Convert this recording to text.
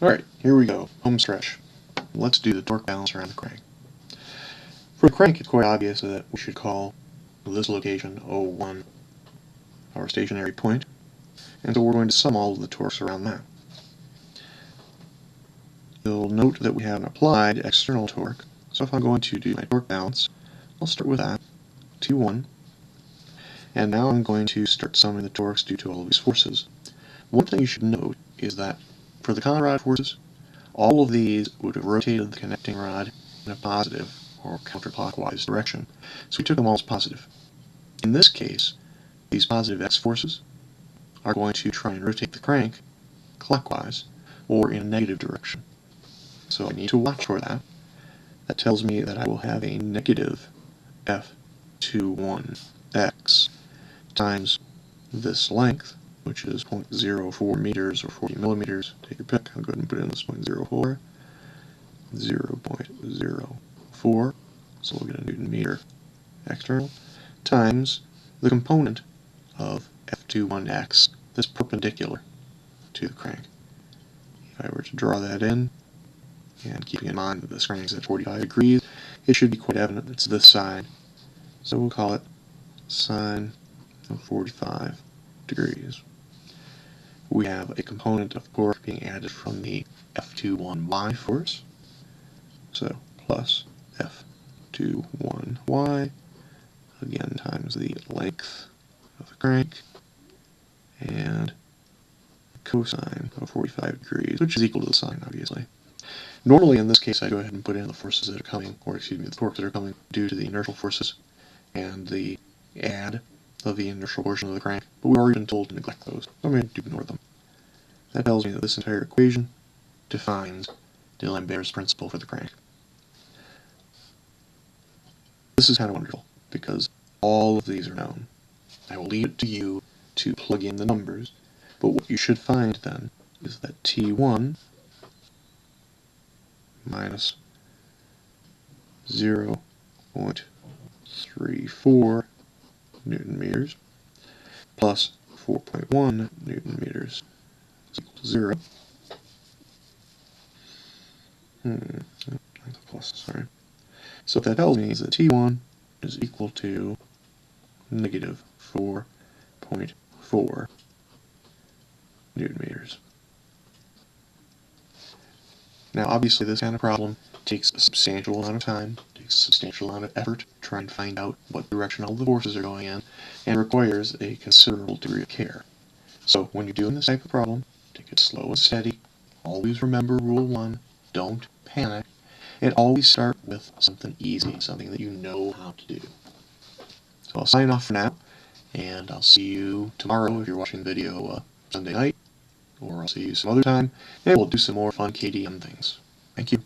Alright, here we go. Home stretch. Let's do the torque balance around the crank. For the crank, it's quite obvious that we should call this location O1 our stationary point, and so we're going to sum all of the torques around that. You'll note that we have an applied external torque, so if I'm going to do my torque balance, I'll start with that, T1, and now I'm going to start summing the torques due to all of these forces. One thing you should note is that for the common rod forces, all of these would have rotated the connecting rod in a positive or counterclockwise direction, so we took them all as positive. In this case, these positive X forces are going to try and rotate the crank clockwise or in a negative direction. So I need to watch for that. That tells me that I will have a negative F21X times this length, which is 0.04 meters or 40 millimeters. Take your pick. I'll go ahead and put in this 0.04. 0.04. So we'll get a Newton meter external times the component of F21X that's perpendicular to the crank. If I were to draw that in, and keeping in mind that this crank is at 45 degrees, it should be quite evident it's this side. So we'll call it sine of 45 degrees. We have a component of torque being added from the F21Y force, so plus F21Y, again times the length of the crank, and cosine of 45 degrees, which is equal to the sine, obviously. Normally, in this case, I go ahead and put in the forces that are coming, or excuse me, the torques that are coming due to the inertial forces and the add of the inertial portion of the crank, but we've already been told to neglect those, so I'm going to ignore them. That tells me that this entire equation defines D'Alembert's principle for the crank. This is kind of wonderful, because all of these are known. I will leave it to you to plug in the numbers, but what you should find then is that T1 minus 0.34 Newton meters plus 4.1 Newton meters is equal to 0. Sorry. So what that tells me is that T1 is equal to negative 4.4 Newton meters. Now obviously this kind of problem takes a substantial amount of time, takes a substantial amount of effort to try and find out what direction all the forces are going in, and requires a considerable degree of care. So when you're doing this type of problem, take it slow and steady. Always remember rule 1, don't panic, and always start with something easy, something that you know how to do. So I'll sign off for now, and I'll see you tomorrow if you're watching the video Sunday night, or I'll see you some other time, and we'll do some more fun KDM things. Thank you.